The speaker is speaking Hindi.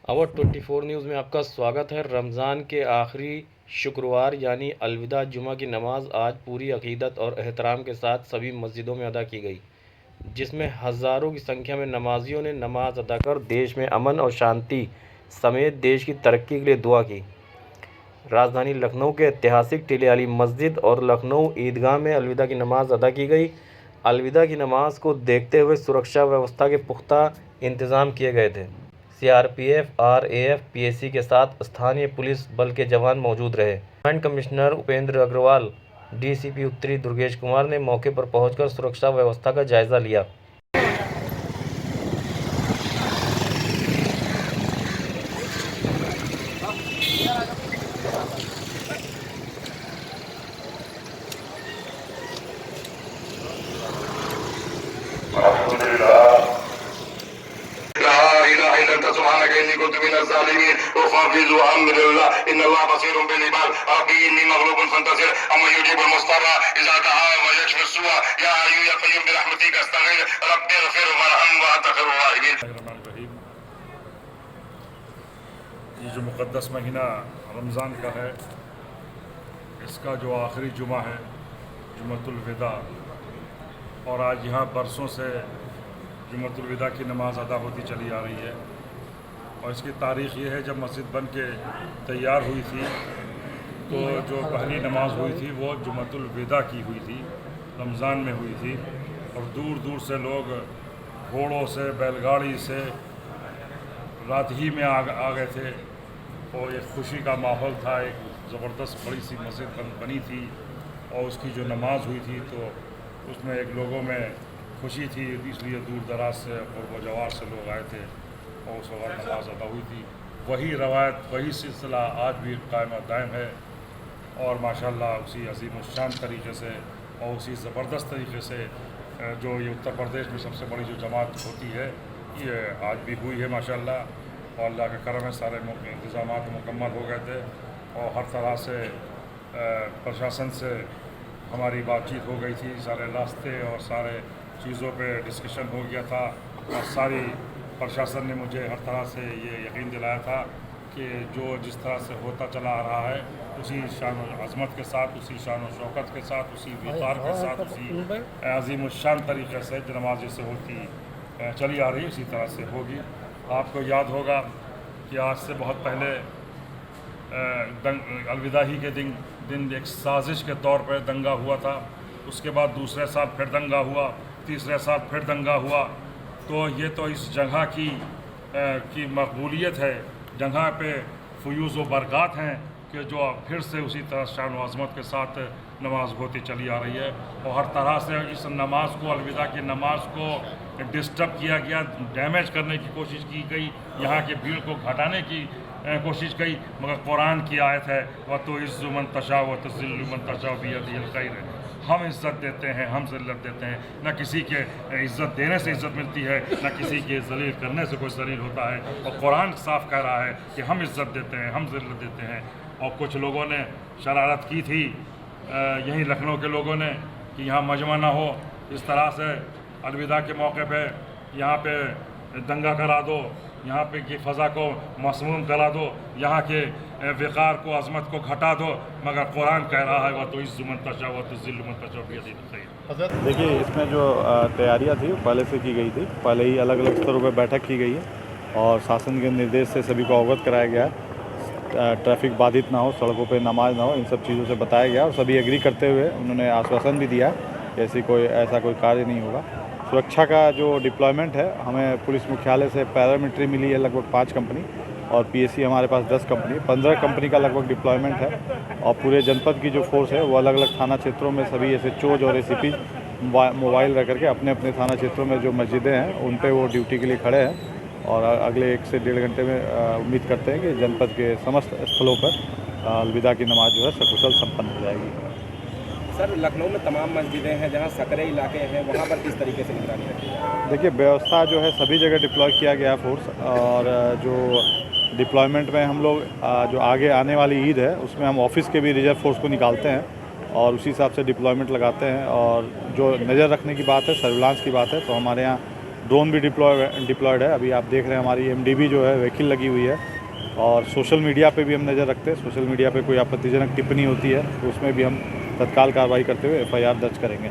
आवर 24 न्यूज़ में आपका स्वागत है। रमज़ान के आखिरी शुक्रवार यानी अलविदा जुमा की नमाज आज पूरी अकीदत और एहतराम के साथ सभी मस्जिदों में अदा की गई, जिसमें हज़ारों की संख्या में नमाजियों ने नमाज अदा कर देश में अमन और शांति समेत देश की तरक्की के लिए दुआ की। राजधानी लखनऊ के ऐतिहासिक टीले अली मस्जिद और लखनऊ ईदगाह में अलविदा की नमाज अदा की गई। अलविदा की नमाज को देखते हुए सुरक्षा व्यवस्था के पुख्ता इंतज़ाम किए गए थे। सीआरपीएफ, आरएएफ, पीएसी के साथ स्थानीय पुलिस बल के जवान मौजूद रहे। Joint commissioner Upendra Agrawal, DCP उत्तरी दुर्गेश कुमार ने मौके पर पहुंचकर सुरक्षा व्यवस्था का जायजा लिया। ये जो मुक़द्दस महीना रमज़ान का है, इसका जो आखिरी जुमा है, जुमतुल विदा, और आज यहाँ बरसों से जुमतुल विदा की नमाज़ अदा होती चली आ रही है। और इसकी तारीख़ ये है, जब मस्जिद बन के तैयार हुई थी तो जो पहली नमाज हुई थी वो जुमतुल विदा की हुई थी, रमज़ान में हुई थी। और दूर दूर से लोग घोड़ों से, बैलगाड़ी से रात ही में आ गए थे। और एक खुशी का माहौल था, एक ज़बरदस्त बड़ी सी मस्जिद बनी थी और उसकी जो नमाज हुई थी तो उसमें एक लोगों में खुशी थी, इसलिए दूर दराज से और जवार से लोग आए थे और उस वक्त नमाज अदा हुई थी। वही रवायत, वही सिलसिला आज भी कायम दायम है और माशाल्लाह उसी अजीम शान तरीके से और उसी ज़बरदस्त तरीके से जो ये उत्तर प्रदेश में सबसे बड़ी जो जमात होती है ये आज भी हुई है माशाल्लाह। और अल्लाह का करम है, सारे इंतज़ाम मुकम्मल हो गए थे और हर तरह से प्रशासन से हमारी बातचीत हो गई थी, सारे रास्ते और सारे चीज़ों पे डिस्कशन हो गया था। और सारी प्रशासन ने मुझे हर तरह से ये यकीन दिलाया था कि जो जिस तरह से होता चला आ रहा है उसी शान अज़मत के साथ, उसी शान और शौकत के साथ, उसी विकार के साथ, उसी अज़ीम शान तरीक़े से जो नमाज जैसे होती चली आ रही उसी तरह से होगी। आपको याद होगा कि आज से बहुत पहले अलविदा ही के दिन एक साजिश के तौर पर दंगा हुआ था। उसके बाद दूसरे साल फिर दंगा हुआ, तीसरे साल फिर दंगा हुआ। तो ये तो इस जगह की मकबूलियत है, जगह पे फ़यूज़ व बरक़ात हैं कि जो फिर से उसी तरह शान व अज़मत के साथ नमाज होती चली आ रही है। और हर तरह से इस नमाज को, अलविदा की नमाज को डिस्टर्ब किया गया, डैमेज करने की कोशिश की गई, यहाँ के भीड़ को घटाने की कोशिश की। मगर कुरान की आयत है, व तो इज़्ज़ु मन तशा व तुज़िल्लु मन तशा बियदिहिल खैर। हम इज़्ज़त देते हैं, हम ज़िल्लत देते हैं। न किसी के इज़्ज़त देने से इज़्ज़त मिलती है, न किसी के ज़लील करने से कोई ज़लील होता है। और कुरान साफ कह रहा है कि हम इज़्ज़त देते हैं, हम ज़िल्लत देते हैं। और कुछ लोगों ने शरारत की थी, यहीं लखनऊ के लोगों ने, कि यहाँ मजमा ना हो, इस तरह से अलविदा के मौके पे यहाँ पे दंगा करा दो, यहाँ पे की फ़ज़ा को मसमूम करा दो, यहाँ के विकार को, अज़मत को घटा दो। मगर कुरान कह रहा है, वह तो इज़्ज़ु मन तशा व तुज़िल्लु मन तशा बियदिहिल खैर। देखिए, इसमें जो तैयारियां थी पहले से की गई थी, पहले ही अलग अलग स्तरों पर बैठक की गई है और शासन के निर्देश से सभी को अवगत कराया गया है। ट्रैफिक बाधित ना हो, सड़कों पे नमाज ना हो, इन सब चीज़ों से बताया गया और सभी एग्री करते हुए उन्होंने आश्वासन भी दिया कि ऐसा कोई कार्य नहीं होगा। सुरक्षा का जो डिप्लॉयमेंट है, हमें पुलिस मुख्यालय से पैरामिलिट्री मिली है लगभग 5 कंपनी और पीएसी हमारे पास 10 कंपनी, 15 कंपनी का लगभग डिप्लॉयमेंट है। और पूरे जनपद की जो फोर्स है वो अलग अलग थाना क्षेत्रों में सभी एसएचओज और एसीपी मोबाइल रख करके अपने अपने थाना क्षेत्रों में जो मस्जिदें हैं उन पर वो ड्यूटी के लिए खड़े हैं। और अगले 1 से 1.5 घंटे में उम्मीद करते हैं कि जनपद के समस्त स्थलों पर अलविदा की नमाज जो है सकुशल संपन्न हो जाएगी। सर, लखनऊ में तमाम मस्जिदें हैं, जहां सकरे इलाके हैं, वहां पर किस तरीके से निगरानी रखी है? देखिए, व्यवस्था जो है सभी जगह डिप्लॉय किया गया फोर्स। और जो डिप्लॉयमेंट में हम लोग जो आगे आने वाली ईद है उसमें हम ऑफिस के भी रिजर्व फोर्स को निकालते हैं और उसी हिसाब से डिप्लॉयमेंट लगाते हैं। और जो नज़र रखने की बात है, सर्विलांस की बात है, तो हमारे यहाँ ड्रोन भी डिप्लॉयड है। अभी आप देख रहे हैं हमारी एमडीबी जो है व्हीकल लगी हुई है, और सोशल मीडिया पे भी हम नज़र रखते हैं। सोशल मीडिया पे कोई आपत्तिजनक टिप्पणी होती है तो उसमें भी हम तत्काल कार्रवाई करते हुए एफआईआर दर्ज करेंगे।